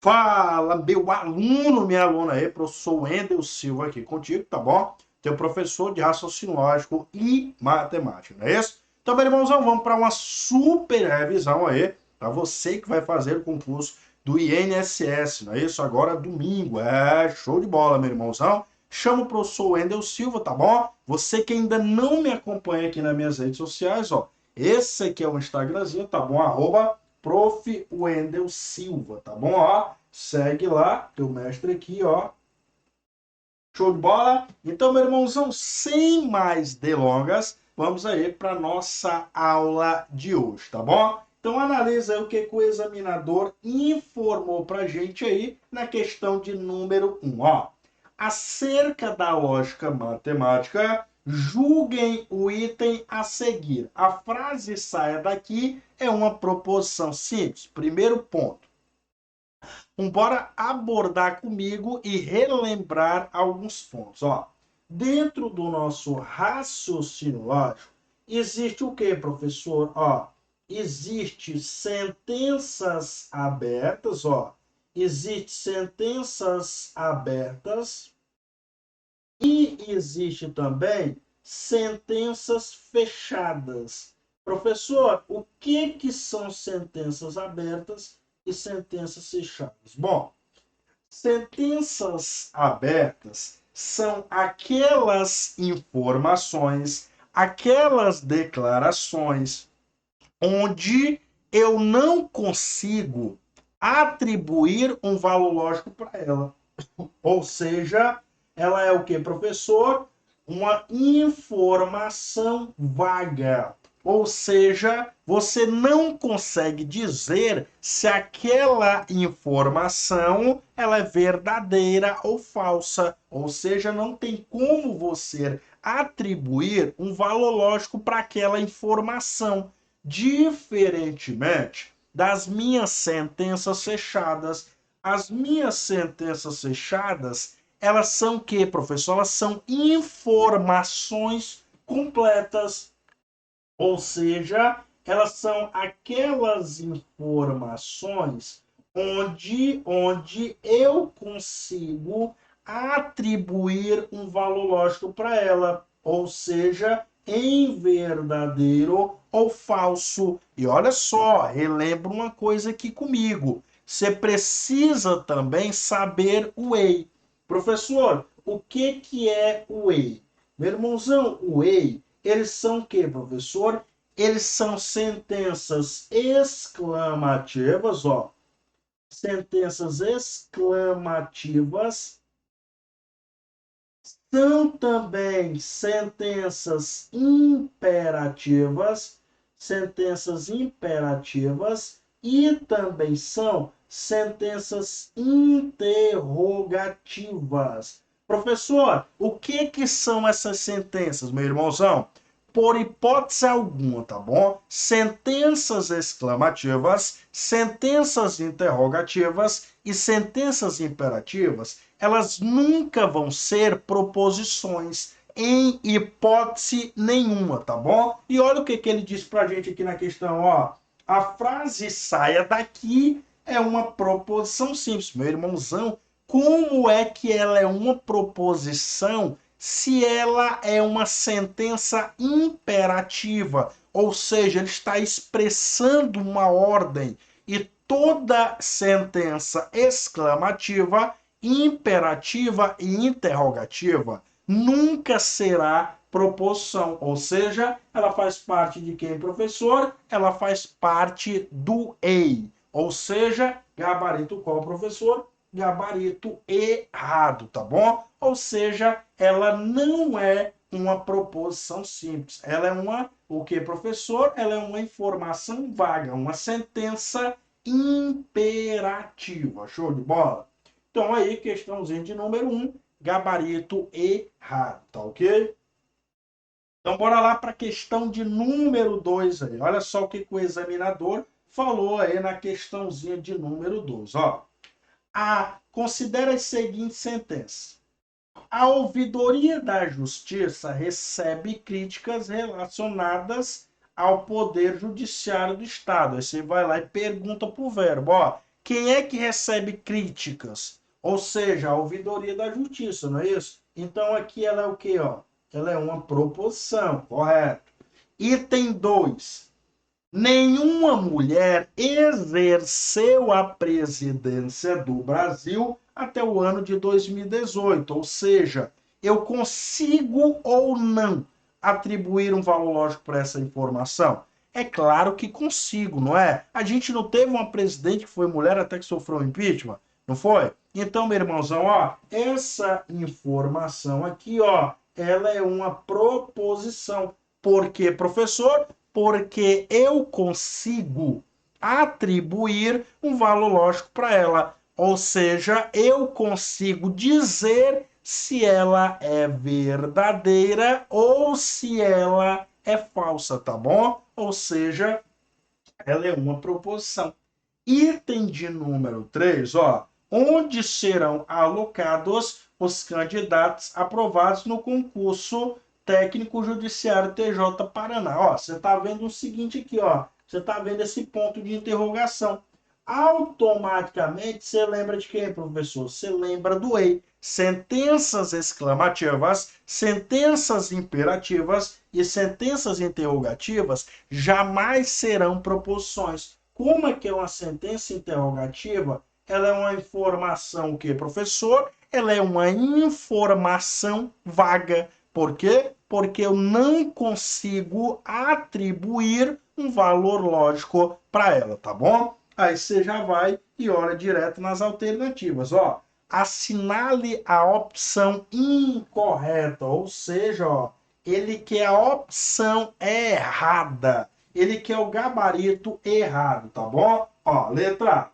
Fala, meu aluno, minha aluna aí, professor Wendel Silva aqui contigo, tá bom? Teu professor de raciocínio lógico e matemática, não é isso? Então, meu irmãozão, vamos para uma super revisão aí, para você que vai fazer o concurso do INSS, não é isso? Agora domingo, show de bola, meu irmãozão. Chama o professor Wendel Silva, tá bom? Você que ainda não me acompanha aqui nas minhas redes sociais, ó, esse aqui é o Instagramzinho, tá bom? Prof. Wendel Silva, tá bom? Ó, segue lá, teu mestre aqui, ó. Show de bola? Então, meu irmãozão, sem mais delongas, vamos aí para nossa aula de hoje, tá bom? Então, analisa aí o que o examinador informou para gente aí na questão de número 1, ó. Acerca da lógica matemática, julguem o item a seguir. A frase saia daqui é uma proposição simples. Primeiro ponto. Bora abordar comigo e relembrar alguns pontos. Ó, dentro do nosso raciocínio lógico, existe o que, professor? Ó, existe sentenças abertas, ó. Existe sentenças abertas e existe também sentenças fechadas. Professor, o que são sentenças abertas e sentenças fechadas? Bom, sentenças abertas são aquelas informações, aquelas declarações onde eu não consigo atribuir um valor lógico para ela. Ou seja, ela é o que, professor? Uma informação vaga. Ou seja, você não consegue dizer se aquela informação ela é verdadeira ou falsa. Ou seja, não tem como você atribuir um valor lógico para aquela informação. Diferentemente das minhas sentenças fechadas. As minhas sentenças fechadas, elas são o quê, professor? Elas são informações completas. Ou seja, elas são aquelas informações onde eu consigo atribuir um valor lógico para ela. Ou seja, em verdadeiro ou falso. E olha só, relembra uma coisa aqui comigo. Você precisa também saber o EI. Professor, o que é o EI? Meu irmãozão, o EI, eles são o que, professor? Eles são sentenças exclamativas, ó. Sentenças exclamativas. São também sentenças imperativas e também são sentenças interrogativas. Professor, o que são essas sentenças, meu irmãozão? Por hipótese alguma, tá bom? Sentenças exclamativas, sentenças interrogativas e sentenças imperativas, elas nunca vão ser proposições em hipótese nenhuma, tá bom? E olha o que ele diz pra gente aqui na questão, ó. A frase saia daqui é uma proposição simples. Meu irmãozão, como é que ela é uma proposição se ela é uma sentença imperativa? Ou seja, ele está expressando uma ordem. E toda sentença exclamativa, imperativa e interrogativa nunca será proposição, ou seja, ela faz parte de quem, professor? Ela faz parte do EI, ou seja, gabarito qual, professor? Gabarito errado, tá bom? Ou seja, ela não é uma proposição simples, ela é o que, professor? Ela é uma informação vaga, uma sentença imperativa, show de bola? Então aí, questãozinha de número 1, gabarito errado, tá ok? Então bora lá para a questão de número 2 aí. Olha só o que o examinador falou aí na questãozinha de número 2, ó. Considera as seguintes sentenças. A ouvidoria da justiça recebe críticas relacionadas ao poder judiciário do Estado. Aí você vai lá e pergunta para o verbo, ó, quem é que recebe críticas? Ou seja, a ouvidoria da justiça, não é isso? Então aqui ela é o quê, ó? Ela é uma proposição, correto? Item 2. Nenhuma mulher exerceu a presidência do Brasil até o ano de 2018. Ou seja, eu consigo ou não atribuir um valor lógico para essa informação? É claro que consigo, não é? A gente não teve uma presidente que foi mulher até que sofreu impeachment, não foi? Então, meu irmãozão, ó, essa informação aqui, ó, ela é uma proposição. Por quê, professor? Porque eu consigo atribuir um valor lógico para ela. Ou seja, eu consigo dizer se ela é verdadeira ou se ela é falsa, tá bom? Ou seja, ela é uma proposição. Item de número 3, ó, onde serão alocados os candidatos aprovados no concurso técnico judiciário TJ Paraná. Ó, você está vendo o seguinte aqui, ó, você está vendo esse ponto de interrogação. Automaticamente você lembra de quem, professor? Você lembra do EI. Sentenças exclamativas, sentenças imperativas e sentenças interrogativas jamais serão proposições. Como é que é uma sentença interrogativa? Ela é uma informação o quê, professor? Ela é uma informação vaga. Por quê? Porque eu não consigo atribuir um valor lógico para ela, tá bom? Aí você já vai e olha direto nas alternativas, ó. Assinale a opção incorreta, ou seja, ó, ele quer a opção errada. Ele quer o gabarito errado, tá bom? Ó, letra A.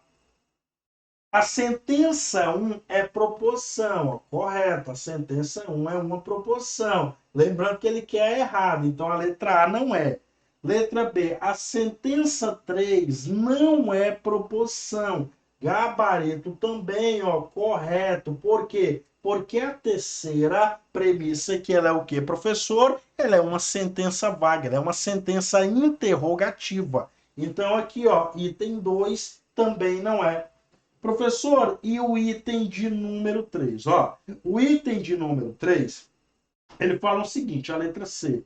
A sentença 1 é proposição, ó, correto. A sentença 1 é uma proposição. Lembrando que ele quer errado, então a letra A não é. Letra B, a sentença 3 não é proposição. Gabarito também, ó, correto. Por quê? Porque a terceira premissa, que ela é o quê, professor? Ela é uma sentença vaga, ela é uma sentença interrogativa. Então aqui, ó, item 2 também não é. Professor, e o item de número 3? Ó, o item de número 3, ele fala o seguinte, a letra C.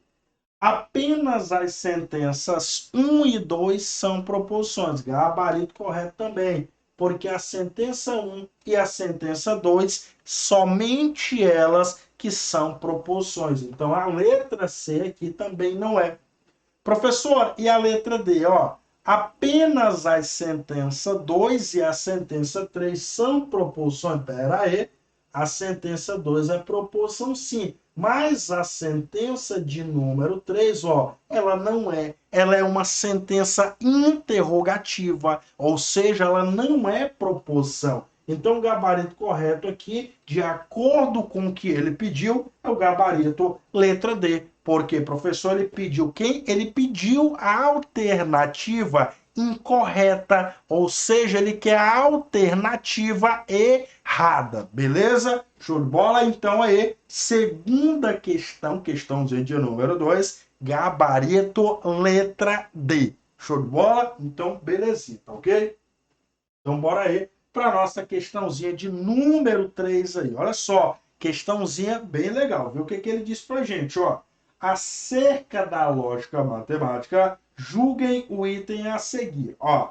Apenas as sentenças 1 e 2 são proposições. Gabarito correto também. Porque a sentença 1 e a sentença 2, somente elas que são proposições. Então, a letra C aqui também não é. Professor, e a letra D? Ó, apenas a sentença 2 e a sentença 3 são proposições. Pera aí. A sentença 2 é proposição sim. Mas a sentença de número 3, ó, ela não é. Ela é uma sentença interrogativa, ou seja, ela não é proposição. Então, o gabarito correto aqui, de acordo com o que ele pediu, é o gabarito letra D. Porque, professor, ele pediu quem? Ele pediu a alternativa incorreta, ou seja, ele quer a alternativa errada, beleza? Show de bola? Então aí, segunda questão, questãozinha de número 2, gabarito letra D. Show de bola? Então, belezinha, tá ok? Então, bora aí para nossa questãozinha de número 3 aí. Olha só, questãozinha bem legal, viu? O que ele disse pra gente, ó. Acerca da lógica matemática, julguem o item a seguir. Ó,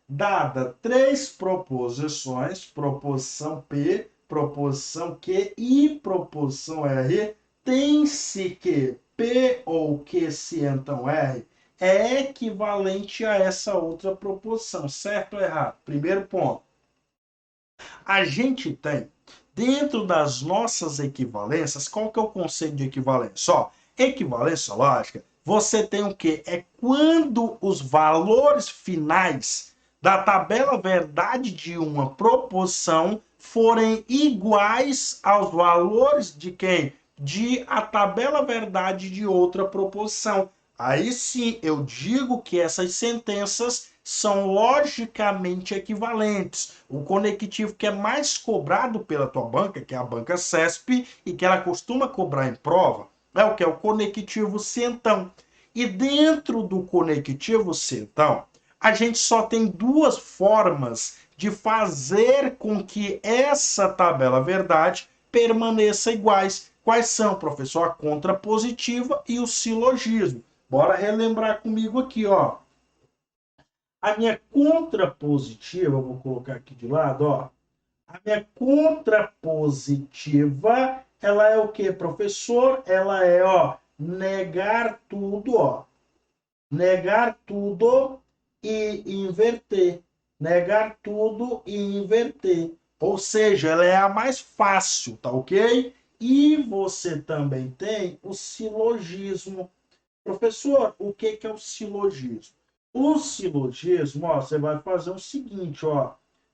dada 3 proposições, proposição P, proposição Q e proposição R, tem-se que P ou Q se então R é equivalente a essa outra proposição, certo ou errado? Primeiro ponto. A gente tem, dentro das nossas equivalências, qual que é o conceito de equivalência? Ó, equivalência lógica, você tem o quê? É quando os valores finais da tabela verdade de uma proposição forem iguais aos valores de quem? De a tabela verdade de outra proposição. Aí sim eu digo que essas sentenças são logicamente equivalentes. O conectivo que é mais cobrado pela tua banca, que é a banca CESP, e que ela costuma cobrar em prova, é o que? É o conectivo centão. E dentro do conectivo centão, a gente só tem duas formas de fazer com que essa tabela verdade permaneça iguais. Quais são, professor? A contrapositiva e o silogismo. Bora relembrar comigo aqui, ó. A minha contrapositiva, eu vou colocar aqui de lado, ó. A minha contrapositiva, ela é o que, professor? Ela é, ó, negar tudo, ó. Negar tudo e inverter. Negar tudo e inverter. Ou seja, ela é a mais fácil, tá ok? E você também tem o silogismo. Professor, o que é o silogismo? O silogismo, ó, você vai fazer o seguinte, ó.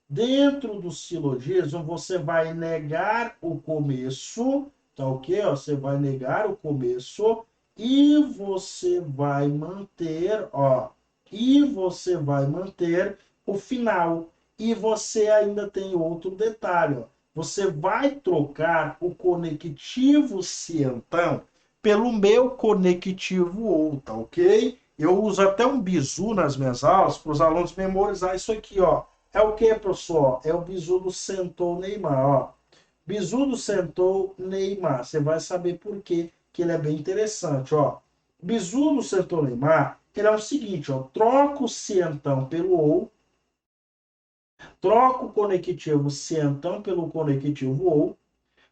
Dentro do silogismo, você vai negar o começo, tá ok? Ó, você vai negar o começo e você vai manter, ó, e você vai manter o final. E você ainda tem outro detalhe, ó. Você vai trocar o conectivo se então pelo meu conectivo ou, tá ok? Eu uso até um bizu nas minhas aulas para os alunos memorizar isso aqui, ó. É o que, professor? É o bizu do sentou Neymar, ó. Bizu do sentou Neymar. Você vai saber por quê, que ele é bem interessante, ó. Bizu do sentou Neymar, ele é o seguinte, ó. Troca o cientão pelo ou, troca o conectivo cientão pelo conectivo ou,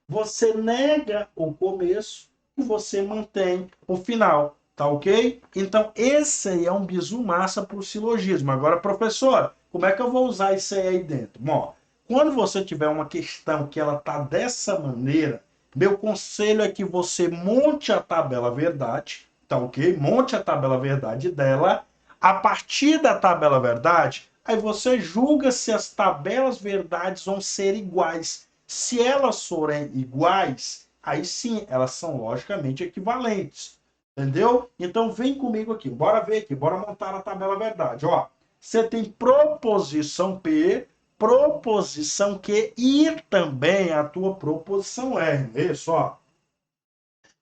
você nega o começo e você mantém o final, tá ok? Então, esse aí é um bizu massa para o silogismo. Agora, professor, como é que eu vou usar isso aí dentro? Bom, quando você tiver uma questão que ela tá dessa maneira, meu conselho é que você monte a tabela verdade, tá ok? Monte a tabela verdade dela. A partir da tabela verdade, aí você julga se as tabelas verdades vão ser iguais. Se elas forem iguais, aí sim, elas são logicamente equivalentes. Entendeu? Então vem comigo aqui, bora ver aqui, bora montar a tabela verdade. Ó, você tem proposição P, proposição Q e também a tua proposição R. É isso, ó.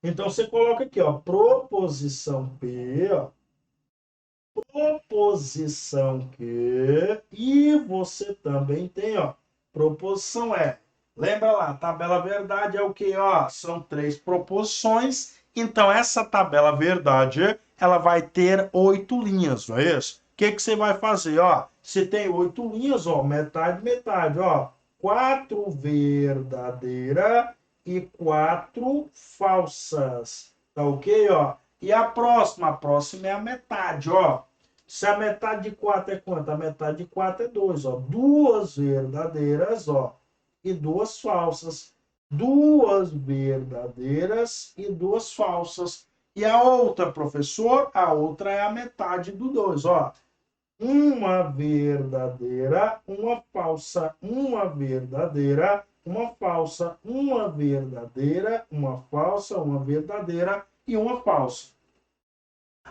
Então você coloca aqui, ó, proposição P, ó, proposição Q e você também tem, ó, proposição R. Lembra lá, tabela verdade é o que, ó? São 3 proposições. Então, essa tabela verdade, ela vai ter 8 linhas, não é isso? O que, que você vai fazer, ó? Se tem 8 linhas, ó, metade, metade, ó. 4 verdadeiras e 4 falsas. Tá ok, ó? E a próxima? A próxima é a metade, ó. Se a metade de 4 é quanto? A metade de 4 é 2, ó. 2 verdadeiras, ó, e 2 falsas. 2 verdadeiras e 2 falsas. E a outra, professor? A outra é a metade do 2, ó. Uma verdadeira, uma falsa, uma verdadeira, uma falsa, uma verdadeira, uma falsa, uma verdadeira e uma falsa.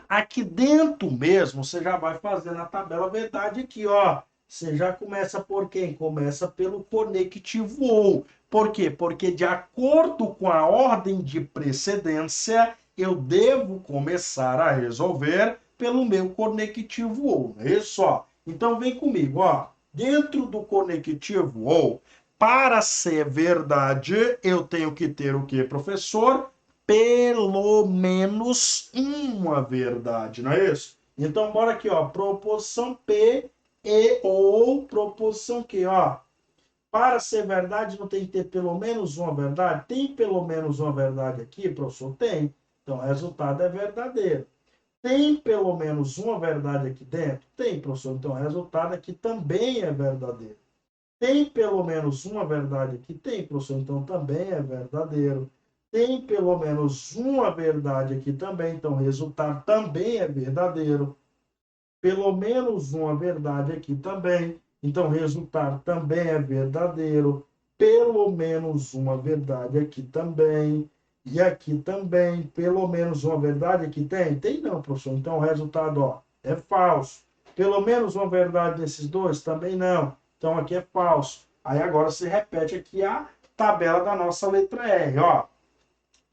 Aqui dentro mesmo, você já vai fazendo a tabela verdade aqui, ó. Você já começa por quem? Começa pelo conectivo ou. Por quê? Porque de acordo com a ordem de precedência, eu devo começar a resolver pelo meu conectivo ou. É isso, ó. Então vem comigo, ó. Dentro do conectivo ou, para ser verdade, eu tenho que ter o quê, professor? Pelo menos uma verdade, não é isso? Então, bora aqui, ó, proposição P e ou proposição Q, ó. Para ser verdade, não tem que ter pelo menos uma verdade? Tem pelo menos uma verdade aqui, professor? Tem. Então, o resultado é verdadeiro. Tem pelo menos uma verdade aqui dentro? Tem, professor. Então, o resultado aqui também é verdadeiro. Tem pelo menos uma verdade aqui? Tem, professor. Então, também é verdadeiro. Tem pelo menos uma verdade aqui também, então o resultado também é verdadeiro. Pelo menos uma verdade aqui também, então o resultado também é verdadeiro. Pelo menos uma verdade aqui também. E aqui também, pelo menos uma verdade aqui tem? Tem não, professor. Então o resultado, ó, é falso. Pelo menos uma verdade nesses dois? Também não. Então aqui é falso. Aí agora se repete aqui a tabela da nossa letra R, ó.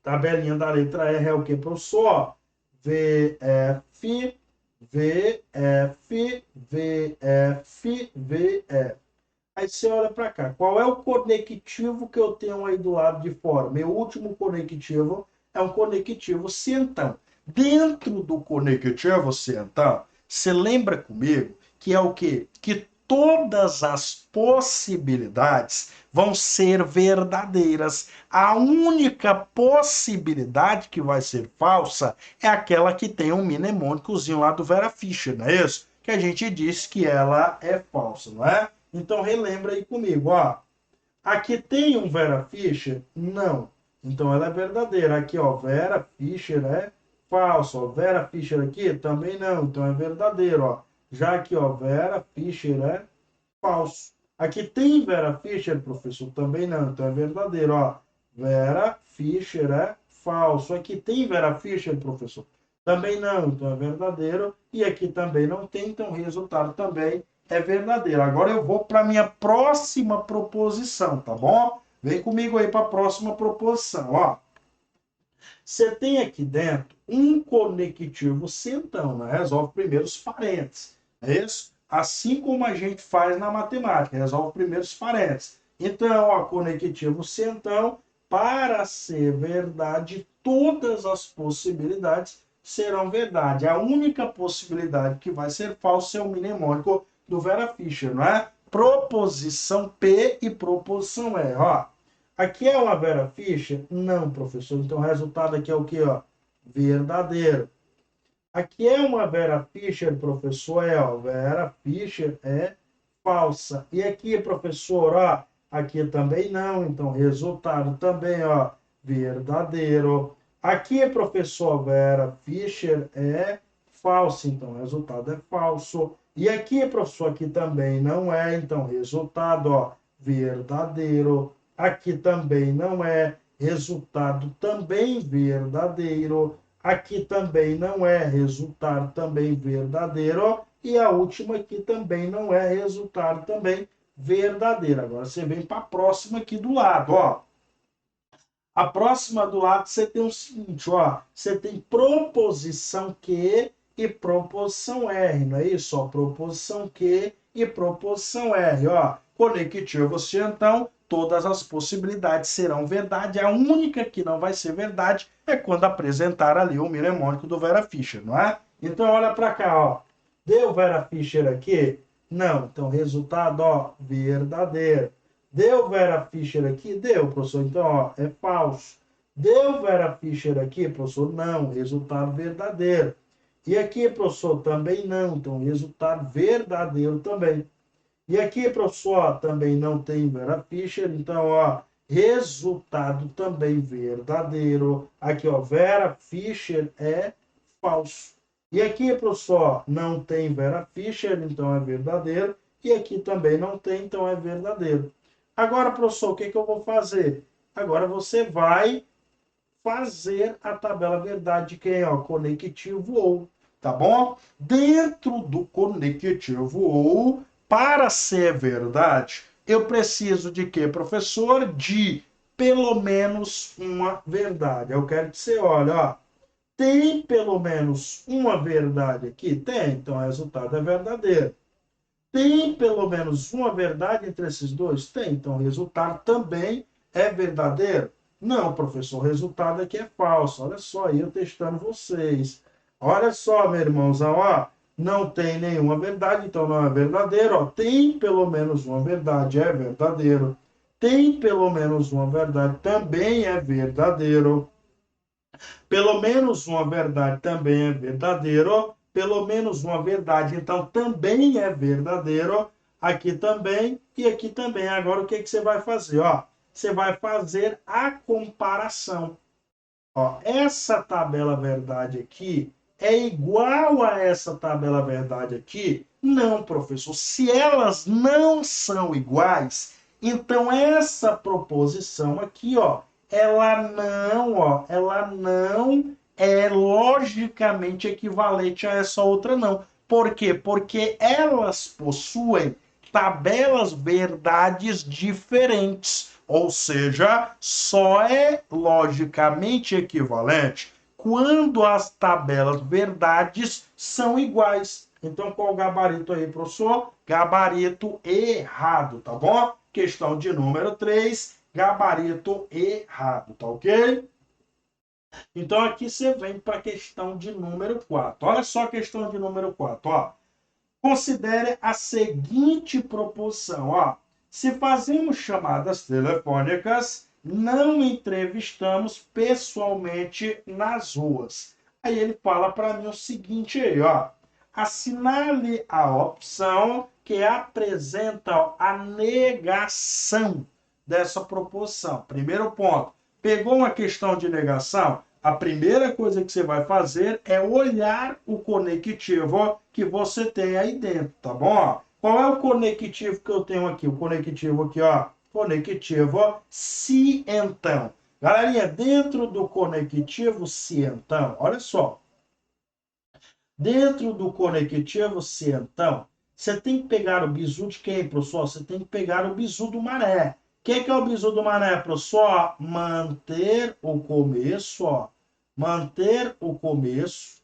Tabelinha da letra R é o que, professor? VF, VF, VF, VF. Aí você olha para cá, qual é o conectivo que eu tenho aí do lado de fora? Meu último conectivo é um conectivo centão. Dentro do conectivo centão, você lembra comigo que é o quê? Que todas as possibilidades vão ser verdadeiras. A única possibilidade que vai ser falsa é aquela que tem um mnemônicozinho lá do Vera Fischer, não é isso? Que a gente disse que ela é falsa, não é? Então relembra aí comigo, ó. Aqui tem um Vera Fischer? Não. Então ela é verdadeira. Aqui, ó, Vera Fischer é falso. Ó. Vera Fischer aqui também não. Então é verdadeiro, ó. Já aqui, ó, Vera Fischer é falso. Aqui tem Vera Fischer, professor? Também não. Então é verdadeiro, ó. Vera Fischer é falso. Aqui tem Vera Fischer, professor? Também não. Então é verdadeiro. E aqui também não tem. Então o resultado também é verdadeiro. Agora eu vou para a minha próxima proposição, tá bom? Vem comigo aí para a próxima proposição, ó. Você tem aqui dentro um conectivo centão, né? Resolve primeiro os parênteses, é isso? Assim como a gente faz na matemática, resolve primeiro os parênteses. Então, ó, conectivo centão, para ser verdade, todas as possibilidades serão verdade. A única possibilidade que vai ser falsa é o mnemônico do Vera Fischer, não é? Proposição P e proposição E, ó. Aqui é uma Vera Fischer? Não, professor. Então o resultado aqui é o que, ó? Verdadeiro. Aqui é uma Vera Fischer, professor? É, ó. Vera Fischer é falsa. E aqui, professor, ó, aqui também não. Então resultado também, ó, verdadeiro. Aqui, professor, Vera Fischer é falsa. Então resultado é falso. E aqui, professor, aqui também não é. Então resultado, ó, verdadeiro. Aqui também não é. Resultado também verdadeiro. Aqui também não é. Resultado também verdadeiro. E a última aqui também não é. Resultado também verdadeiro. Agora você vem para a próxima aqui do lado, ó. A próxima do lado você tem o seguinte, ó. Você tem proposição Q e proposição R, não é isso? Ó, proposição Q e proposição R, ó. Conectivo então, todas as possibilidades serão verdade. A única que não vai ser verdade é quando apresentar ali o mnemônico do Vera Fischer, não é? Então, olha para cá, ó. Deu Vera Fischer aqui? Não. Então, resultado, ó, verdadeiro. Deu Vera Fischer aqui? Deu, professor. Então, ó, é falso. Deu Vera Fischer aqui, professor? Não. Resultado verdadeiro. E aqui, professor, também não. Então, resultado verdadeiro também. E aqui, professor, ó, também não tem Vera Fischer. Então, ó, resultado também verdadeiro. Aqui, ó, Vera Fischer é falso. E aqui, professor, não tem Vera Fischer, então é verdadeiro. E aqui também não tem, então é verdadeiro. Agora, professor, o que eu vou fazer? Agora você vai fazer a tabela verdade de quem? Ó, conectivo ou, tá bom? Dentro do conectivo ou, para ser verdade, eu preciso de quê, professor? De pelo menos uma verdade. Eu quero que você olhe, ó. Tem pelo menos uma verdade aqui? Tem, então o resultado é verdadeiro. Tem pelo menos uma verdade entre esses dois? Tem. Então, o resultado também é verdadeiro? Não, professor, o resultado aqui é falso. Olha só, eu testando vocês. Olha só, meu irmãozão, ó. Não tem nenhuma verdade, então não é verdadeiro. Ó. Tem pelo menos uma verdade, é verdadeiro. Tem pelo menos uma verdade, também é verdadeiro. Pelo menos uma verdade também é verdadeiro. Pelo menos uma verdade, então, também é verdadeiro. Aqui também e aqui também. Agora, o que você vai fazer? Ó, você vai fazer a comparação. Ó, essa tabela verdade aqui é igual a essa tabela verdade aqui? Não, professor. Se elas não são iguais, então essa proposição aqui, ó, ela não é logicamente equivalente a essa outra não. Por quê? Porque elas possuem tabelas verdades diferentes. Ou seja, só é logicamente equivalente quando as tabelas verdades são iguais. Então, qual o gabarito aí, professor? gabarito errado, tá bom? Questão de número 3, gabarito errado, tá ok? Então aqui você vem para a questão de número 4. Olha só a questão de número 4, ó. Considere a seguinte proposição, ó. Se fazemos chamadas telefônicas, não entrevistamos pessoalmente nas ruas. Aí ele fala para mim o seguinte aí, ó. Assinale a opção que apresenta a negação dessa proposição. Primeiro ponto. Pegou uma questão de negação? A primeira coisa que você vai fazer é olhar o conectivo que você tem aí dentro, tá bom? Qual é o conectivo que eu tenho aqui? O conectivo aqui, ó. Conectivo se então. Galerinha, dentro do conectivo se então, olha só. Dentro do conectivo se então, você tem que pegar o bizu de quem, professor? Você tem que pegar o bizu do mané. O que é o bizu do mané, professor? Manter o começo, ó. Manter o começo.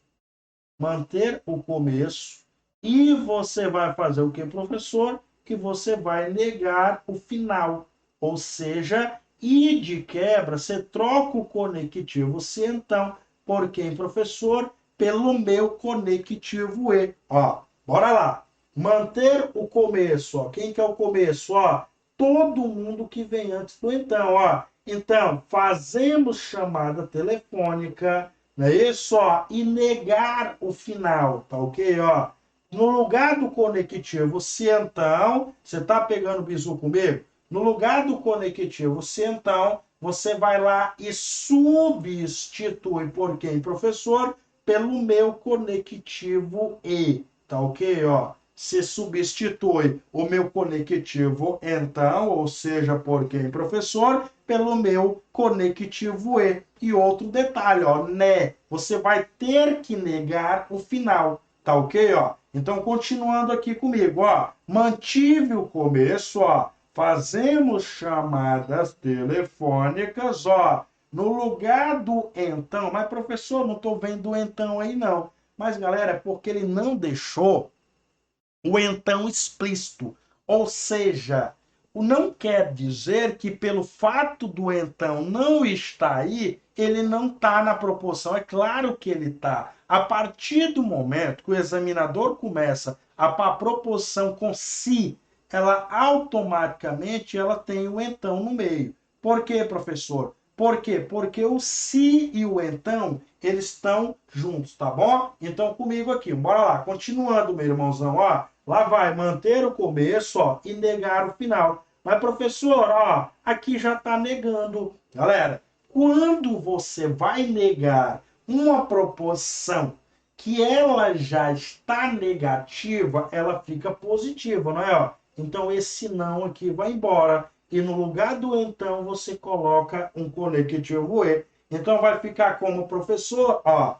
Manter o começo. E você vai fazer o que, professor? Que você vai negar o final. Ou seja, e de quebra, você troca o conectivo se então por quem, professor? Pelo meu conectivo e. Ó, bora lá. Manter o começo, ó. Quem que é o começo? Ó, todo mundo que vem antes do então, ó. Então, fazemos chamada telefônica, não é isso? Ó, e negar o final, tá ok? Ó, no lugar do conectivo se então, você está pegando o bizu comigo? No lugar do conectivo se então, você vai lá e substitui por quem, professor? Pelo meu conectivo e, tá ok? Ó, se substitui o meu conectivo então, ou seja, por quem, professor? Pelo meu conectivo e. E outro detalhe, ó, né? Você vai ter que negar o final, tá ok? Ó, então, continuando aqui comigo, ó, mantive o começo, ó, fazemos chamadas telefônicas, ó, no lugar do então. Mas, professor, não estou vendo o então aí, não. Mas, galera, é porque ele não deixou o então explícito. Ou seja, o não quer dizer que pelo fato do então não estar aí, ele não está na proposição. É claro que ele está. A partir do momento que o examinador começa a proposição com se, ela automaticamente ela tem o então no meio. Por quê, professor? Por quê? Porque o se e o então, eles estão juntos, tá bom? Então, comigo aqui, bora lá. Continuando, meu irmãozão, ó. Lá vai manter o começo, ó, e negar o final. Mas, professor, ó, aqui já está negando. Galera, quando você vai negar uma proposição que ela já está negativa, ela fica positiva, não é? Ó? Então, esse não aqui vai embora. E no lugar do então, você coloca um conectivo e. Então, vai ficar como, professor, ó,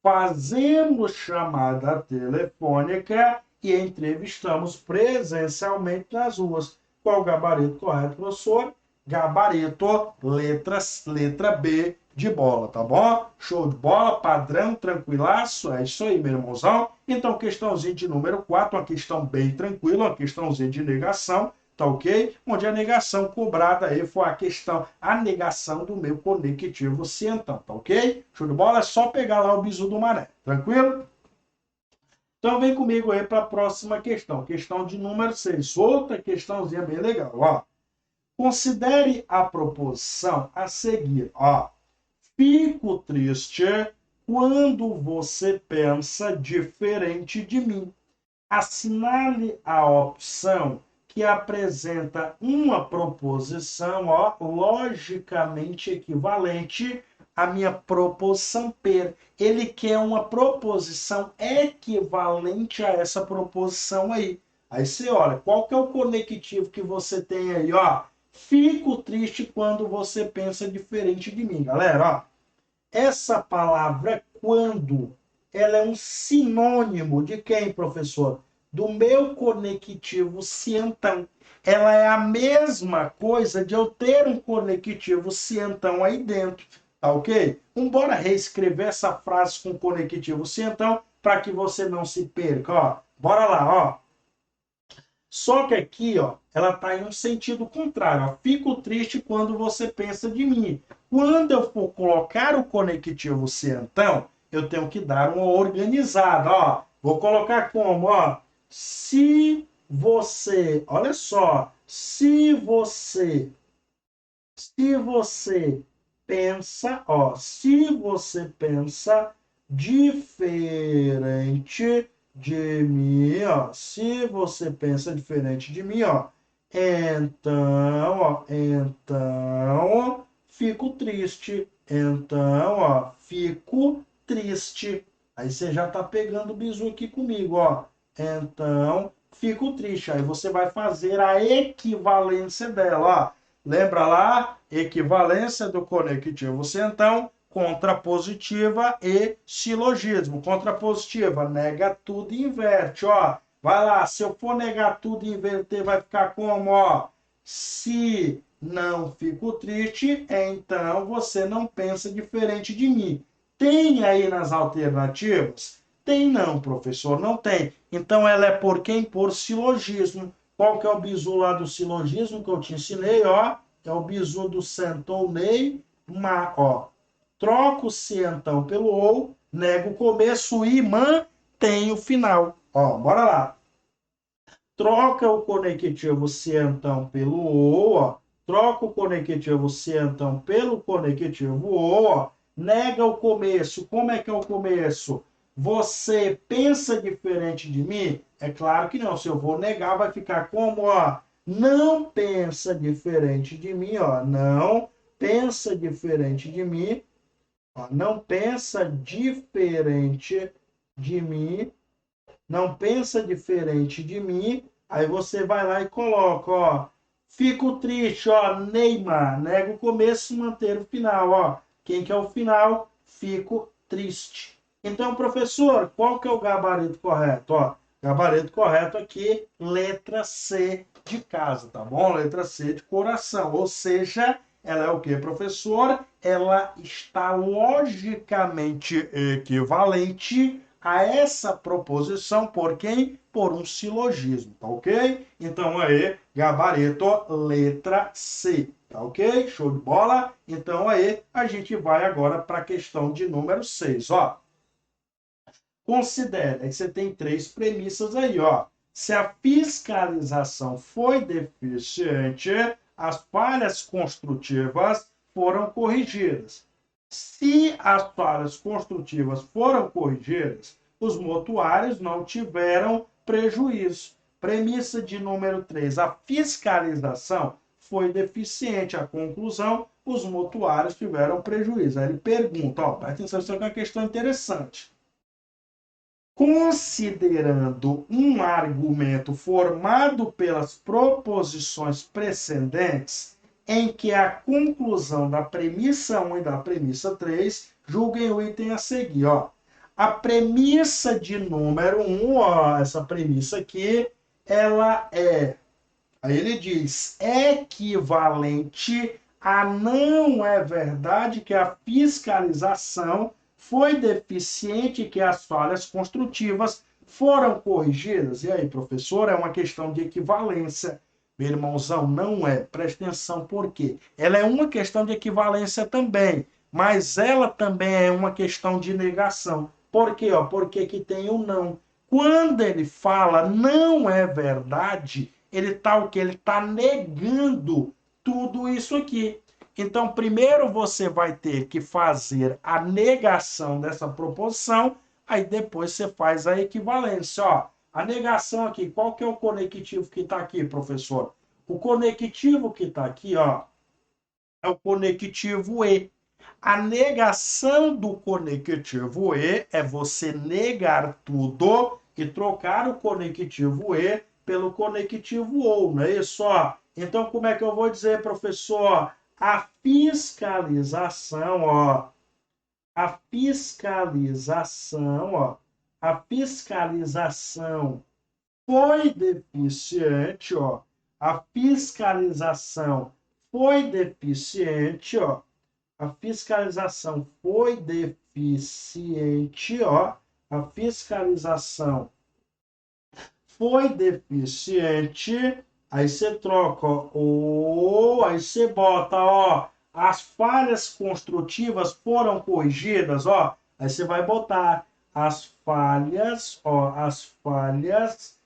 fazemos chamada telefônica e entrevistamos presencialmente nas ruas. Qual o gabarito correto, professor? Gabarito, letra B de bola, tá bom? Show de bola, padrão, tranquilaço, é isso aí, meu irmãozão. Então, questãozinha de número 4, uma questão bem tranquila, uma questãozinha de negação, tá ok? Onde a negação cobrada aí foi a negação do meu conectivo se então, tá ok? Show de bola? É só pegar lá o bizu do mané, tranquilo? Então vem comigo aí para a próxima questão, questão de número 6, outra questãozinha bem legal, ó. Considere a proposição a seguir, ó. Fico triste quando você pensa diferente de mim. Assinale a opção que apresenta uma proposição, ó, logicamente equivalente à minha proposição per. Ele quer uma proposição equivalente a essa proposição aí. Aí você olha, qual que é o conectivo que você tem aí, ó? Fico triste quando você pensa diferente de mim, galera, ó. Essa palavra quando, ela é um sinônimo de quem, professor? Do meu conectivo se então. Ela é a mesma coisa de eu ter um conectivo se então aí dentro, tá ok? Bora reescrever essa frase com conectivo se então para que você não se perca, ó. Bora lá, ó. Só que aqui, ó, ela está em um sentido contrário. Ó. Fico triste quando você pensa de mim. Quando eu for colocar o conectivo se então, eu tenho que dar uma organizada. Ó. Vou colocar como? Ó, se você, olha só, se você pensa, ó, se você pensa diferente de mim, ó, se você pensa diferente de mim, ó, então, fico triste. Então, ó, fico triste. Aí você já tá pegando o bizu aqui comigo, ó. Então, fico triste. Aí você vai fazer a equivalência dela, ó. Lembra lá? Equivalência do conectivo então, contrapositiva e silogismo. Contrapositiva, nega tudo e inverte, ó. Vai lá, se eu for negar tudo e inverter, vai ficar como, ó? Se não fico triste, então você não pensa diferente de mim. Tem aí nas alternativas? Tem não, professor, não tem. Então ela é por quem? Por silogismo. Qual que é o bizu lá do silogismo que eu te ensinei, ó? É o bizu do sentou nei, ó. Troco o se então pelo ou, nego o começo e mantém o final. Ó, bora lá. Troca o conectivo se então pelo ou, ó. Troca o conectivo se então pelo conectivo ou, ó. Nega o começo. Como é que é o começo? Você pensa diferente de mim? É claro que não. Se eu vou negar, vai ficar como, ó? Não pensa diferente de mim, ó. Não pensa diferente de mim. Ó. Não pensa diferente de mim. Não pensa diferente de mim. Aí você vai lá e coloca, ó. Fico triste, ó. Neymar. Nega o começo, manter o final, ó. Quem que é o final? Fico triste. Então, professor, qual que é o gabarito correto? Ó, gabarito correto aqui, letra C de casa, tá bom? Letra C de coração. Ou seja, ela é o que, professor? Ela está logicamente equivalente a essa proposição por quem? Por um silogismo, tá ok? Então aí, gabarito, letra C, tá ok? Show de bola? Então aí, a gente vai agora para a questão de número 6, ó. Considere que você tem três premissas aí, ó. Se a fiscalização foi deficiente, as falhas construtivas foram corrigidas. Se as falhas construtivas foram corrigidas, os mutuários não tiveram prejuízo. Premissa de número 3. A fiscalização foi deficiente. A conclusão, os mutuários tiveram prejuízo. Aí ele pergunta, ó, presta atenção, isso é uma questão interessante. Considerando um argumento formado pelas proposições precedentes, em que a conclusão da premissa 1 e da premissa 3 julguem o item a seguir. Ó. A premissa de número 1, ó, essa premissa aqui, ela é, aí ele diz, equivalente a não é verdade que a fiscalização foi deficiente e que as falhas construtivas foram corrigidas. E aí, professor, é uma questão de equivalência. Meu irmãozão, não é. Preste atenção, por quê? Ela é uma questão de equivalência também, mas ela também é uma questão de negação. Por quê? Ó, porque que tem o não. Quando ele fala não é verdade, ele está o quê? Ele está negando tudo isso aqui. Então, primeiro você vai ter que fazer a negação dessa proposição, aí depois você faz a equivalência. Ó, a negação aqui, qual que é o conectivo que está aqui, professor? O conectivo que está aqui, ó, é o conectivo E. A negação do conectivo E é você negar tudo e trocar o conectivo E pelo conectivo OU, não é isso? Ó, então, como é que eu vou dizer, professor? A fiscalização, ó, a fiscalização, ó, a fiscalização foi deficiente, ó, a fiscalização foi deficiente, ó, a fiscalização foi deficiente, ó, a fiscalização foi deficiente, aí você troca, ó, aí você bota, ó, as falhas construtivas foram corrigidas, ó, aí você vai botar as falhas, ó, as falhas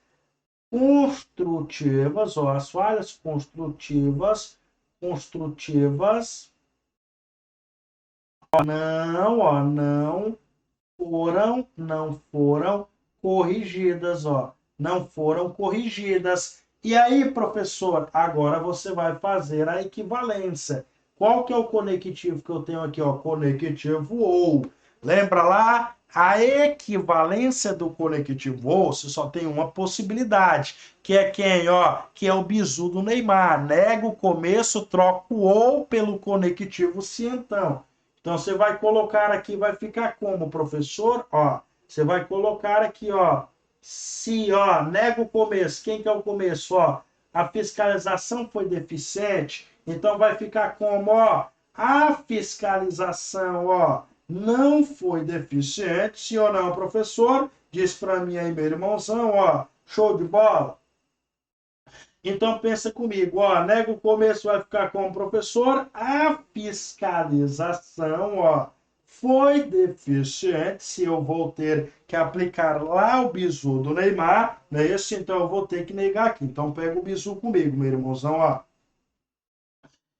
construtivas, ó, as falhas construtivas, ó, não foram corrigidas, ó, não foram corrigidas. E aí, professor, agora você vai fazer a equivalência. Qual que é o conectivo que eu tenho aqui, ó? Conectivo ou. Lembra lá? A equivalência do conectivo ou, você só tem uma possibilidade, que é quem, ó? Que é o bizu do Neymar. Nega o começo, troca o ou pelo conectivo se então. Então, você vai colocar aqui, vai ficar como, professor? Ó, você vai colocar aqui, ó, se, ó, nega o começo. Quem que é o começo? Ó, a fiscalização foi deficiente, então vai ficar como, ó, a fiscalização, ó, não foi deficiente, sim ou não, professor? Diz para mim aí, meu irmãozão, ó, show de bola? Então pensa comigo, ó, nega o começo, vai ficar como professor, a fiscalização, ó, foi deficiente, se eu vou ter que aplicar lá o bizu do Neymar, não é isso? Então eu vou ter que negar aqui. Então pega o bizu comigo, meu irmãozão, ó.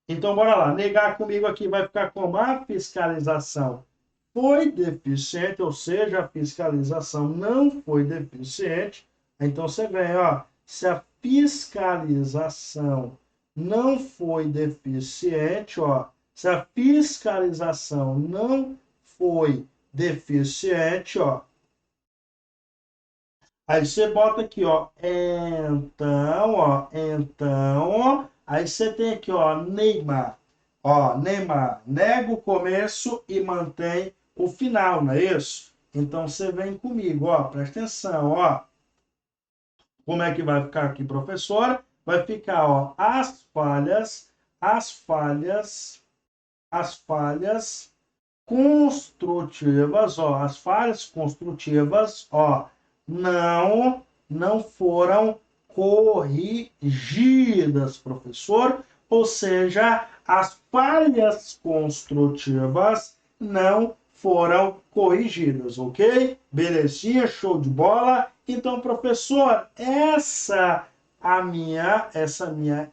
Então bora lá, negar comigo aqui vai ficar como a fiscalização foi deficiente, ou seja, a fiscalização não foi deficiente. Então você vem, ó, se a fiscalização não foi deficiente, ó, se a fiscalização não foi deficiente, ó, aí você bota aqui, ó, então, aí você tem aqui, ó, Neymar. Ó, Neymar, nega o começo e mantém o final, não é isso? Então você vem comigo, ó, presta atenção, ó. Como é que vai ficar aqui, professor? Vai ficar, ó, as falhas construtivas, ó, as falhas construtivas, ó, não foram corrigidas, professor. Ou seja, as falhas construtivas não foram corrigidas, ok? Belezinha, show de bola. Então, professor, essa minha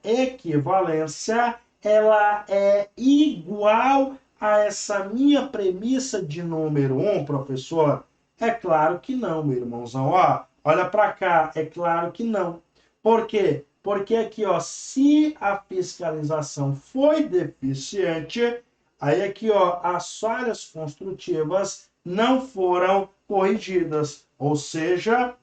equivalência, ela é igual a essa minha premissa de número 1, professor? É claro que não, meu irmãozão. Ó, olha para cá, é claro que não. Por quê? Porque aqui, ó, se a fiscalização foi deficiente, aí aqui, ó, as falhas construtivas não foram corrigidas. Ou seja,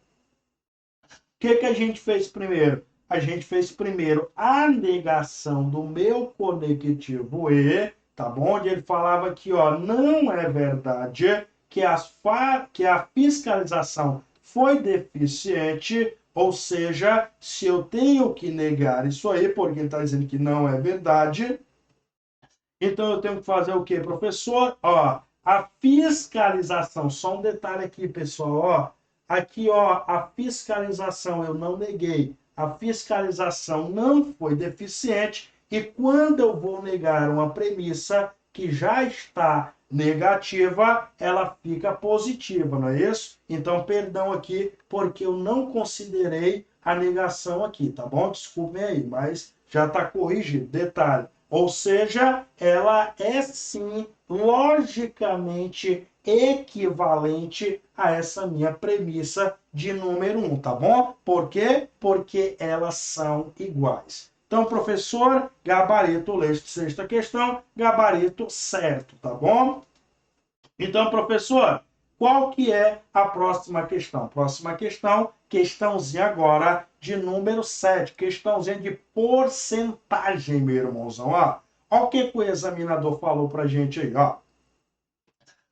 o que a gente fez primeiro? A gente fez primeiro a negação do meu conectivo E, tá bom? Onde ele falava que, ó, não é verdade que a fiscalização foi deficiente, ou seja, se eu tenho que negar isso aí, porque ele está dizendo que não é verdade, então eu tenho que fazer o quê, professor? Ó, a fiscalização, só um detalhe aqui, pessoal, ó, aqui, ó, a fiscalização eu não neguei, a fiscalização não foi deficiente, e quando eu vou negar uma premissa que já está negativa, ela fica positiva, não é isso? Então, perdão aqui, porque eu não considerei a negação aqui, tá bom? Desculpem aí, mas já está corrigido. Detalhe. Ou seja, ela é sim logicamente equivalente a essa minha premissa de número 1, tá bom? Por quê? Porque elas são iguais. Então, professor, gabarito leste sexta questão, gabarito certo, tá bom? Então, professor, qual que é a próxima questão? Próxima questão, questãozinha agora de número 7, questãozinha de porcentagem, meu irmãozão, ó. Olha o que o examinador falou pra gente aí, ó.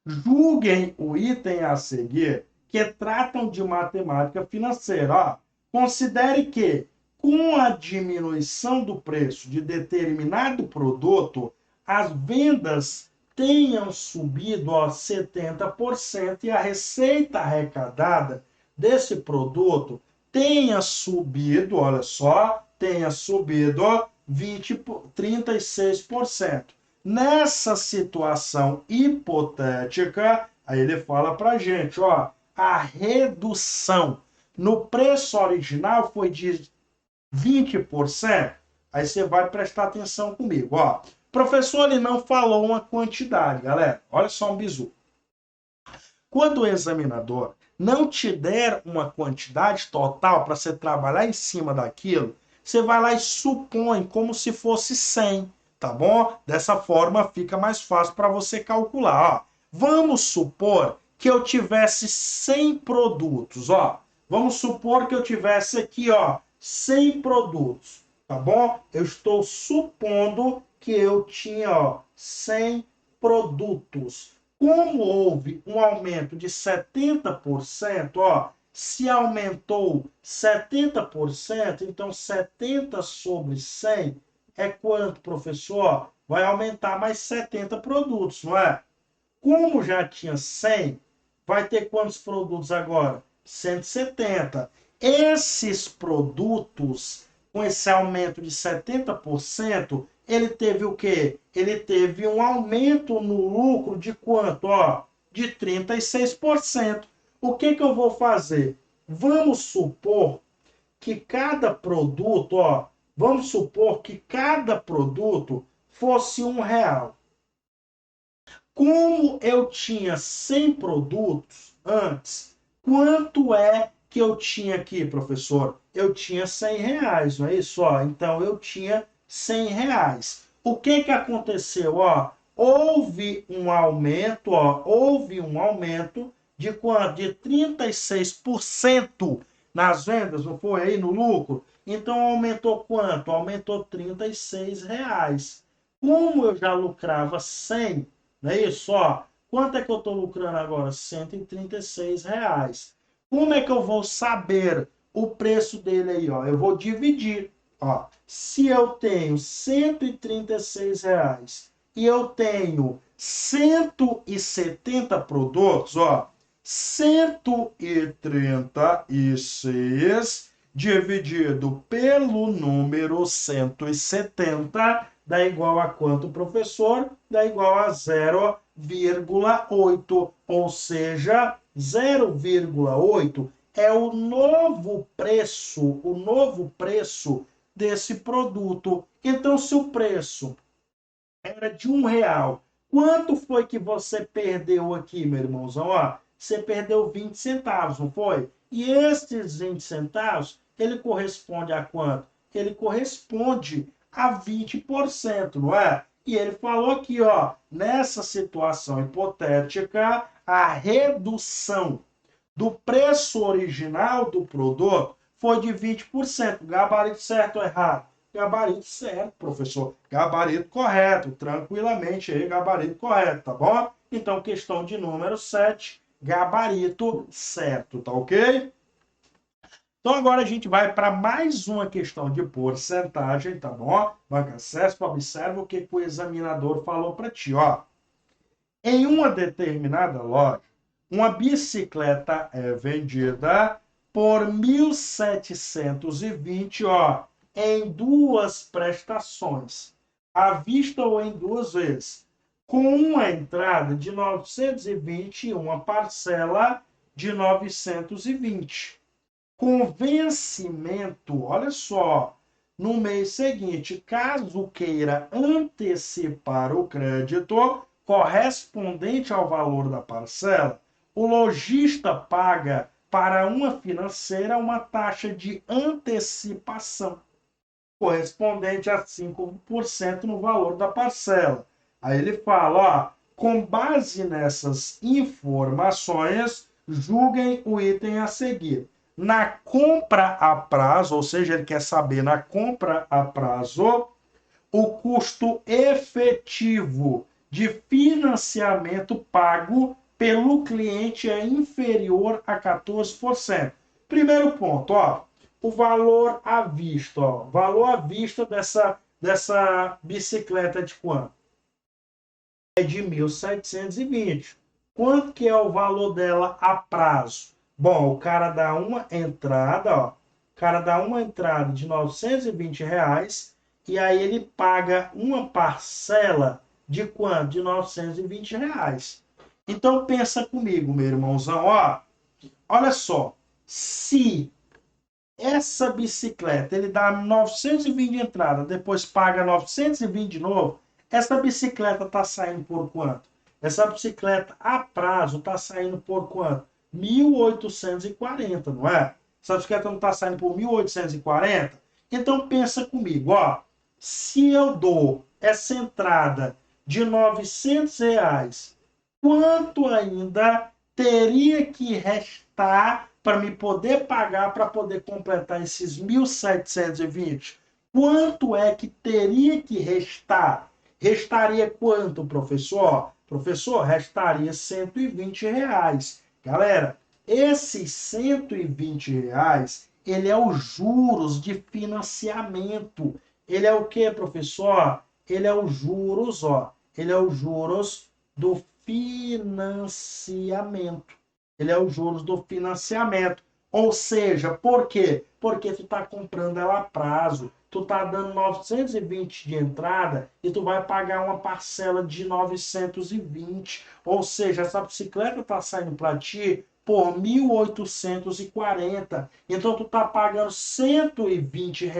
Julguem o item a seguir que tratam de matemática financeira, ó. Considere que, com a diminuição do preço de determinado produto, as vendas tenham subido a 70% e a receita arrecadada desse produto tenha subido, olha só, tenha subido 36%. Nessa situação hipotética, aí ele fala para a gente, ó, a redução no preço original foi de 20%. Aí você vai prestar atenção comigo, ó. Professor, ele não falou uma quantidade, galera. Olha só um bizu. Quando o examinador não te der uma quantidade total para você trabalhar em cima daquilo, você vai lá e supõe como se fosse 100, tá bom? Dessa forma fica mais fácil para você calcular, ó. Vamos supor que eu tivesse 100 produtos, ó. Vamos supor que eu tivesse aqui, ó, 100 produtos, tá bom? Eu estou supondo que eu tinha, ó, 100 produtos. Como houve um aumento de 70%, ó, se aumentou 70%, então 70 sobre 100 é quanto, professor? Vai aumentar mais 70 produtos, não é? Como já tinha 100, vai ter quantos produtos agora? 170. Esses produtos, com esse aumento de 70%, ele teve o quê? Ele teve um aumento no lucro de quanto? Ó, de 36%. O que eu vou fazer? Vamos supor que cada produto, ó, vamos supor que cada produto fosse R$ 1. Como eu tinha 100 produtos antes, quanto é que eu tinha aqui, professor? Eu tinha R$ 100, não é isso? Ó, então, eu tinha R$ 100. O que aconteceu? Ó, houve um aumento, ó, houve um aumento de quanto? De 36% nas vendas, não foi aí no lucro? Então, aumentou quanto? Aumentou R$ 36. Como eu já lucrava 100, não é isso? Ó, quanto é que eu estou lucrando agora? R$ 136. Como é que eu vou saber o preço dele aí? Ó? Eu vou dividir. Ó, se eu tenho R$ 136 e eu tenho 170 produtos, ó, 136 dividido pelo número 170 dá igual a quanto, professor? Dá igual a 0,8, ou seja, 0,8 é o novo preço desse produto. Então, se o preço era de R$ 1, quanto foi que você perdeu aqui, meu irmãozão? Ó, você perdeu 20 centavos, não foi? E estes 20 centavos, ele corresponde a quanto? Ele corresponde a 20%, não é? E ele falou aqui, ó, nessa situação hipotética, a redução do preço original do produto foi de 20%. Gabarito certo ou errado? Gabarito certo, professor. Gabarito correto, tranquilamente aí, gabarito correto, tá bom? Então, questão de número 7, gabarito certo, tá ok? Então, agora a gente vai para mais uma questão de porcentagem, tá bom? Banca CESP, observa o que o examinador falou para ti, ó. Em uma determinada loja, uma bicicleta é vendida por 1.720, ó, em duas prestações, à vista ou em duas vezes, com uma entrada de 920 e uma parcela de 920. Com vencimento, olha só, no mês seguinte, caso queira antecipar o crédito correspondente ao valor da parcela, o lojista paga para uma financeira uma taxa de antecipação correspondente a 5% no valor da parcela. Aí ele fala, ó, com base nessas informações, julguem o item a seguir. Na compra a prazo, ou seja, ele quer saber na compra a prazo, o custo efetivo de financiamento pago pelo cliente é inferior a 14%. Primeiro ponto, ó, o valor à vista, ó, valor à vista dessa bicicleta de quanto? É de 1.720. Quanto que é o valor dela a prazo? Bom, o cara dá uma entrada, ó, O cara dá uma entrada de R$ 920 e aí ele paga uma parcela de quanto? De R$ 920. Então pensa comigo, meu irmãozão, ó. Olha só, se essa bicicleta ele dá 920 de entrada, depois paga 920 de novo, essa bicicleta está saindo por quanto? Essa bicicleta a prazo está saindo por quanto? 1.840, não é? Essa bicicleta não está saindo por 1.840? Então pensa comigo, ó. Se eu dou essa entrada de R$ 900, quanto ainda teria que restar para me poder pagar, para poder completar esses 1.720? Quanto é que teria que restar? Restaria quanto, professor? Professor, restaria R$ 120. Galera, esses R$ 120, ele é os juros de financiamento. Ele é o que, professor? Ele é os juros, ó. Ele é os juros do financiamento. Ele é os juros do financiamento. Ou seja, por quê? Porque tu está comprando ela a prazo. Tu está dando 920 de entrada e tu vai pagar uma parcela de 920. Ou seja, essa bicicleta está saindo para ti por 1.840. Então tu está pagando R$ 120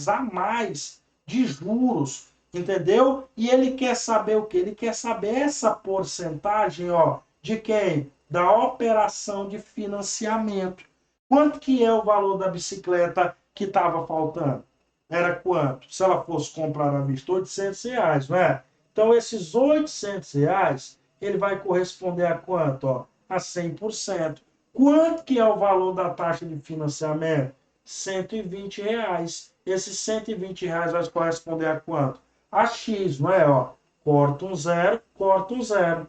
a mais de juros. Entendeu? E ele quer saber o quê? Ele quer saber essa porcentagem, ó, de quem? Da operação de financiamento. Quanto que é o valor da bicicleta que estava faltando? Era quanto? Se ela fosse comprar à vista, R$ 800, não é? Então, esses R$ 800, ele vai corresponder a quanto? Ó? A 100%. Quanto que é o valor da taxa de financiamento? R$ 120. Esses R$ 120 vai corresponder a quanto? A X, não é? Ó, corta um zero, corta um zero.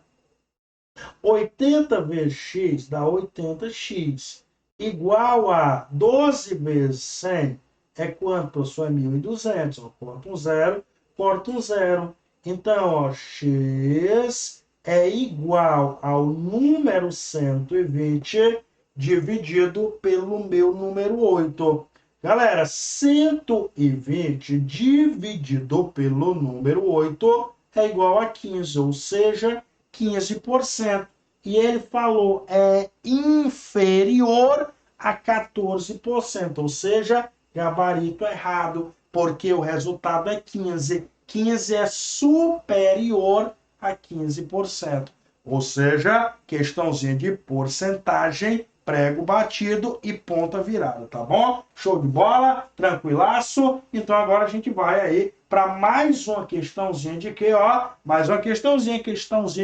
80 vezes X dá 80x. Igual a 12 vezes 100 é quanto, professor? É 1.200. Ó, corta um zero, corta um zero. Então, ó, X é igual ao número 120 dividido pelo meu número 8. Galera, 120 dividido pelo número 8 é igual a 15, ou seja, 15%. E ele falou é inferior a 14%, ou seja, gabarito errado, porque o resultado é 15. 15 é superior a 15%. Ou seja, questãozinha de porcentagem, prego batido e ponta virada, tá bom? Show de bola, tranquilaço. Então agora a gente vai aí para mais uma questãozinha de quê, ó? Mais uma questãozinha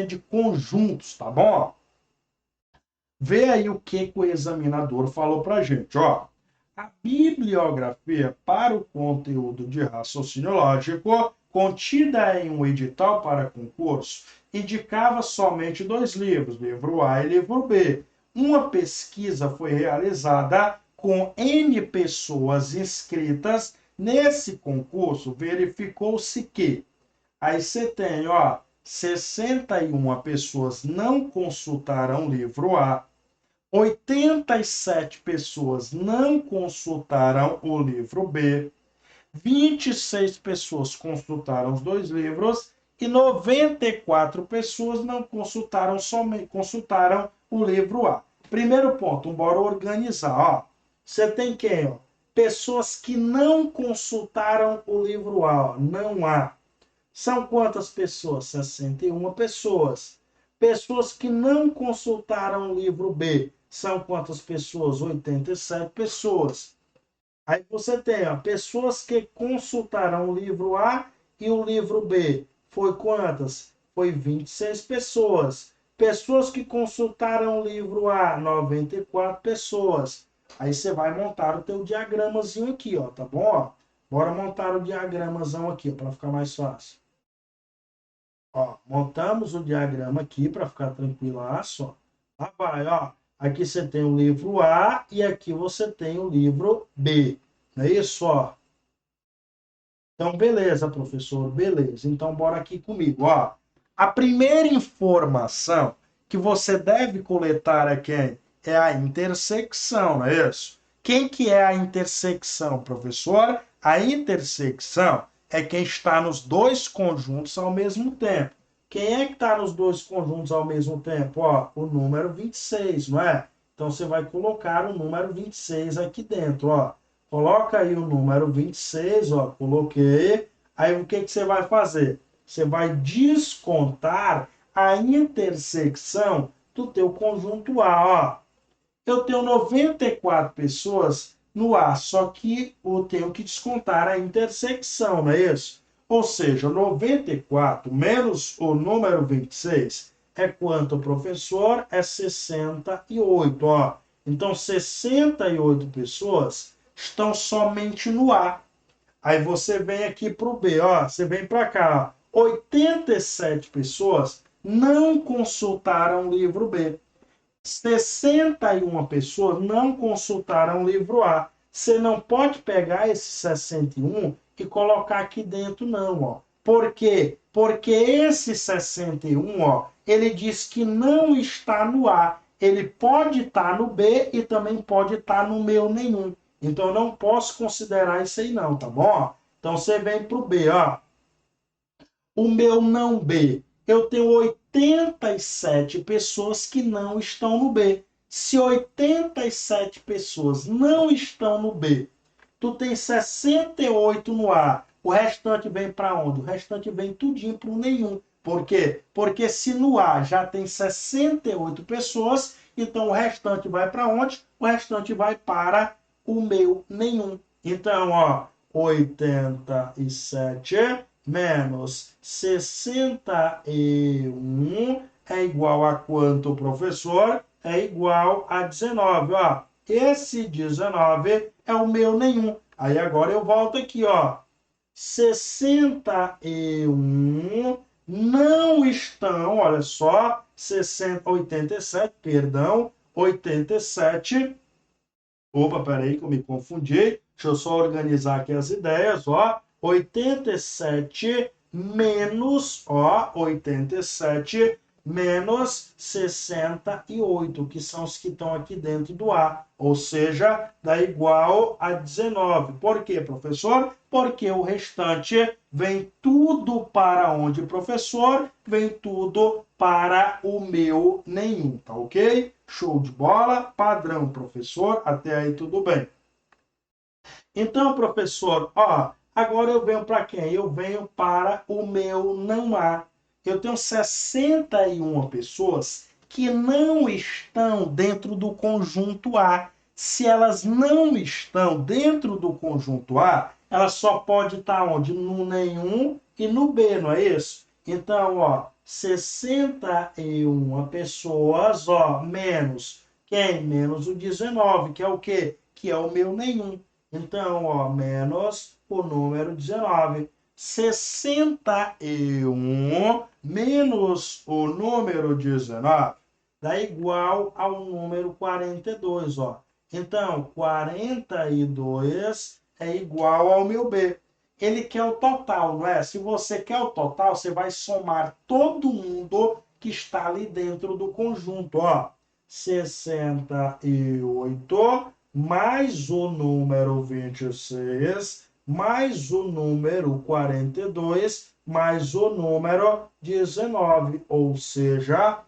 de conjuntos, tá bom? Vê aí o que o examinador falou pra gente, ó. A bibliografia para o conteúdo de raciocínio lógico contida em um edital para concurso indicava somente 2 livros, livro A e livro B. Uma pesquisa foi realizada com N pessoas inscritas nesse concurso. Verificou-se que aí você tem, ó, 61 pessoas não consultaram o livro A, 87 pessoas não consultaram o livro B, 26 pessoas consultaram os 2 livros e 94 pessoas não consultaram o livro A. Primeiro ponto, bora organizar, ó. Você tem quem, ó? Pessoas que não consultaram o livro A, ó. Não há. São quantas pessoas? 61 pessoas. Pessoas que não consultaram o livro B. São quantas pessoas? 87 pessoas. Aí você tem, ó, pessoas que consultaram o livro A e o livro B. Foi quantas? Foi 26 pessoas. Pessoas que consultaram o livro A, 94 pessoas. Aí você vai montar o teu diagramazinho aqui, ó, tá bom? Ó, bora montar o diagramazão aqui, para ficar mais fácil. Ó, montamos o diagrama aqui para ficar tranquilaço. Lá vai, ó. Aqui você tem o livro A e aqui você tem o livro B. Não é isso, ó? Então, beleza, professor, beleza. Então, bora aqui comigo, ó. A primeira informação que você deve coletar é quem? É a intersecção, não é isso? Quem que é a intersecção, professor? A intersecção é quem está nos dois conjuntos ao mesmo tempo. Quem é que está nos dois conjuntos ao mesmo tempo? Ó, o número 26, não é? Então, você vai colocar o número 26 aqui dentro, ó. Coloca aí o número 26, ó, coloquei. Aí, o que que você vai fazer? Você vai descontar a intersecção do teu conjunto A, ó. Eu tenho 94 pessoas no A, só que eu tenho que descontar a intersecção, não é isso? Ou seja, 94 menos o número 26 é quanto, professor? É 68, ó. Então, 68 pessoas estão somente no A. Aí você vem aqui para o B, ó. Você vem para cá, ó. 87 pessoas não consultaram o livro B. 61 pessoas não consultaram o livro A. Você não pode pegar esse 61 e colocar aqui dentro, não, ó. Por quê? Porque esse 61, ó, ele diz que não está no A. Ele pode estar no B e também pode estar no meu nenhum. Então, eu não posso considerar isso aí, não, tá bom? Então, você vem para o B, ó. O meu não B, eu tenho 87 pessoas que não estão no B. Se 87 pessoas não estão no B, tu tem 68 no A, o restante vem para onde? O restante vem tudinho para o nenhum. Por quê? Porque se no A já tem 68 pessoas, então o restante vai para onde? O restante vai para o meu nenhum. Então, ó, 87 menos 61 é igual a quanto, professor? É igual a 19, ó. Esse 19 é o meu nenhum. Aí agora eu volto aqui, ó. 61 não estão, olha só, 87, perdão, 87. Opa, peraí que eu me confundi. Deixa eu só organizar aqui as ideias, ó. 87 menos, ó, 87 menos 68, que são os que estão aqui dentro do A. Ou seja, dá igual a 19. Por quê, professor? Porque o restante vem tudo para onde, professor? Vem tudo para o meu nenhum, tá ok? Show de bola, padrão, professor, até aí tudo bem. Então, professor, ó, agora eu venho para quem? Eu venho para o meu não há. Eu tenho 61 pessoas que não estão dentro do conjunto A. Se elas não estão dentro do conjunto A, elas só pode estar onde? No nenhum e no B, não é isso? Então, ó, 61 pessoas, ó, menos quem? Menos o 19, que é o quê? Que é o meu nenhum. Então, ó, menos o número 19. 61 menos o número 19 dá igual ao número 42, ó. Então, 42 é igual ao meu B. Ele quer o total, não é? Se você quer o total, você vai somar todo mundo que está ali dentro do conjunto, ó. 68 mais o número 26, mais o número 42, mais o número 19, ou seja,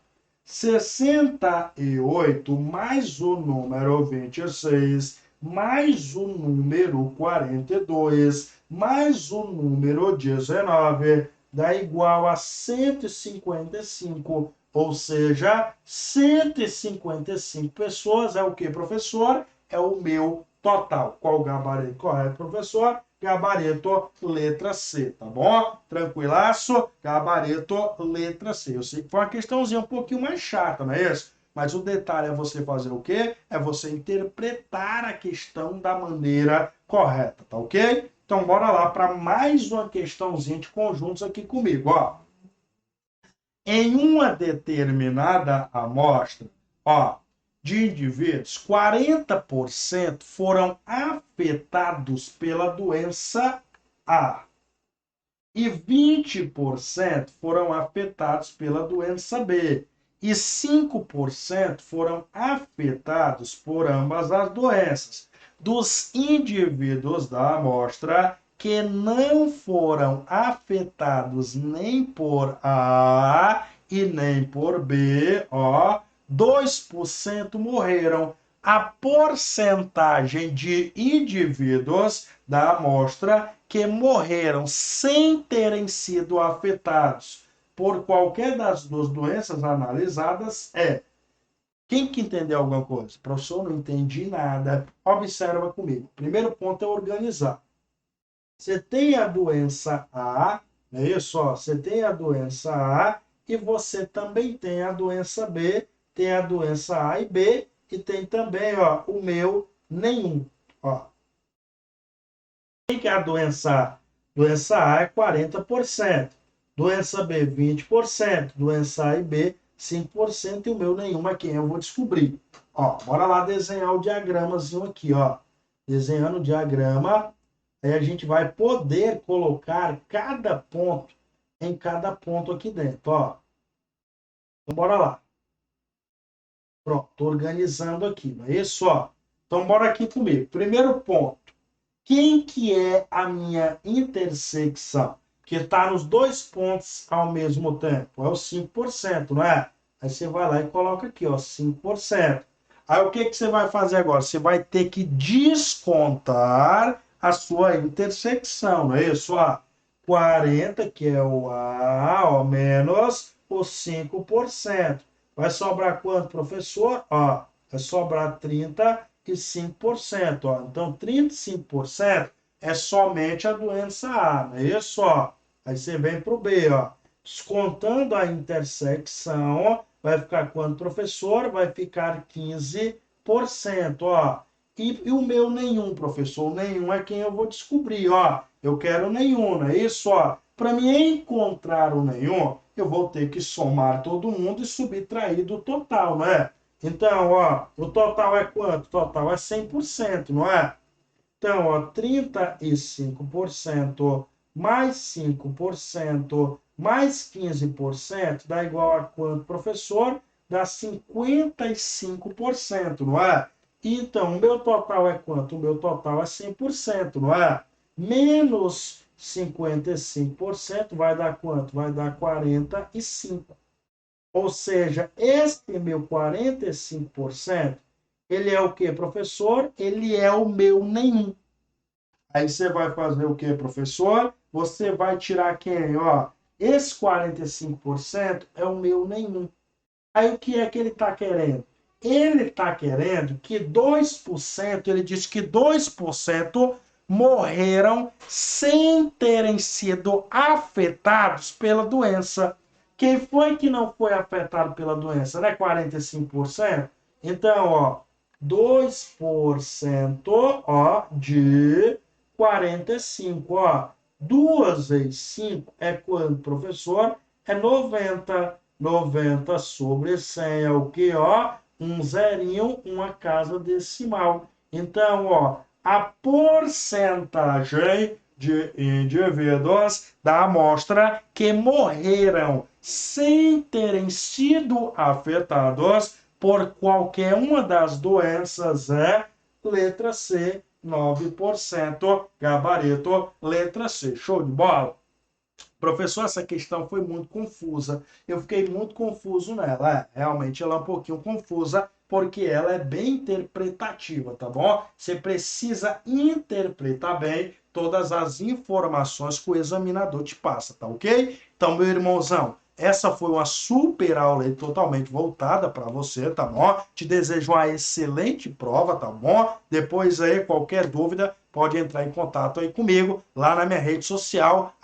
68 mais o número 26, mais o número 42, mais o número 19, dá igual a 155. Ou seja, 155 pessoas é o que, professor? É o meu total. Qual o gabarito correto, professor? Gabarito letra C, tá bom? Tranquilaço? Gabarito letra C. Eu sei que foi uma questãozinha um pouquinho mais chata, não é isso? Mas o detalhe é você fazer o quê? É você interpretar a questão da maneira correta, tá ok? Então, bora lá para mais uma questãozinha de conjuntos aqui comigo, ó. Em uma determinada amostra, ó, de indivíduos, 40% foram afetados pela doença A e 20% foram afetados pela doença B e 5% foram afetados por ambas as doenças. dos indivíduos da amostra que não foram afetados nem por A e nem por B, ó, 2% morreram. A porcentagem de indivíduos da amostra que morreram sem terem sido afetados por qualquer das duas doenças analisadas é. Quem que entendeu alguma coisa? Professor, não entendi nada. Observa comigo. Primeiro ponto é organizar. Você tem a doença A, não é isso? Ó, você tem a doença A e você também tem a doença B, tem a doença A e B e tem também, ó, o meu nenhum. Ó. Quem que é a doença A? Doença A é 40%, doença B 20%, doença A e B 5% e o meu nenhum aqui eu vou descobrir. Ó, bora lá desenhar o diagramazinho aqui, ó. Desenhando o diagrama, aí a gente vai poder colocar cada ponto em cada ponto aqui dentro, ó. Então bora lá. Pronto, tô organizando aqui, não é isso, ó. Então bora aqui comigo. Primeiro ponto. Quem que é a minha intersecção? Que está nos dois pontos ao mesmo tempo. É o 5%, não é? Aí você vai lá e coloca aqui, ó, 5%. Aí o que que você vai fazer agora? Você vai ter que descontar a sua intersecção, não é isso? Ó, 40, que é o A, ó, menos os 5%. Vai sobrar quanto, professor? Ó, vai sobrar 35%. Ó. Então, 35% é somente a doença A, não é isso? Ó. Aí você vem para o B, ó. Descontando a intersecção, ó, vai ficar quanto, professor? Vai ficar 15%. Ó. E o meu nenhum, professor? O nenhum é quem eu vou descobrir. Ó. Eu quero nenhum, não é isso? Para me encontrar o nenhum, eu vou ter que somar todo mundo e subtrair do total, não é? Então, ó, o total é quanto? O total é 100%, não é? Então, ó, 35% mais 5% mais 15% dá igual a quanto, professor? Dá 55%, não é? Então, o meu total é quanto? O meu total é 100%, não é? Menos 55% vai dar quanto? Vai dar 45%. Ou seja, este meu 45%, ele é o que, professor? Ele é o meu nenhum. Aí você vai fazer o que, professor? Você vai tirar quem? Ó, esse 45% é o meu nenhum. Aí o que é que ele está querendo? Ele está querendo que 2%, ele diz que 2% morreram sem terem sido afetados pela doença. Quem foi que não foi afetado pela doença? Não é 45%? Então, ó, 2%, ó, de 45, ó. 2 vezes 5 é quanto, professor? É 90. 90 sobre 100 é o que, ó? Um zerinho, uma casa decimal. Então, ó, a porcentagem de indivíduos da amostra que morreram sem terem sido afetados por qualquer uma das doenças é letra C, 9%, gabarito, letra C. Show de bola? Professor, essa questão foi muito confusa. Eu fiquei muito confuso nela. Realmente ela é um pouquinho confusa, porque ela é bem interpretativa, tá bom? Você precisa interpretar bem todas as informações que o examinador te passa, tá ok? Então, meu irmãozão, essa foi uma super aula aí, totalmente voltada para você, tá bom? Te desejo uma excelente prova, tá bom? Depois aí, qualquer dúvida, pode entrar em contato aí comigo, lá na minha rede social,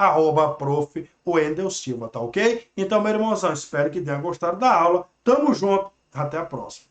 @prof. Wendel Silva, tá ok? Então, meu irmãozão, espero que tenha gostado da aula. Tamo junto, até a próxima.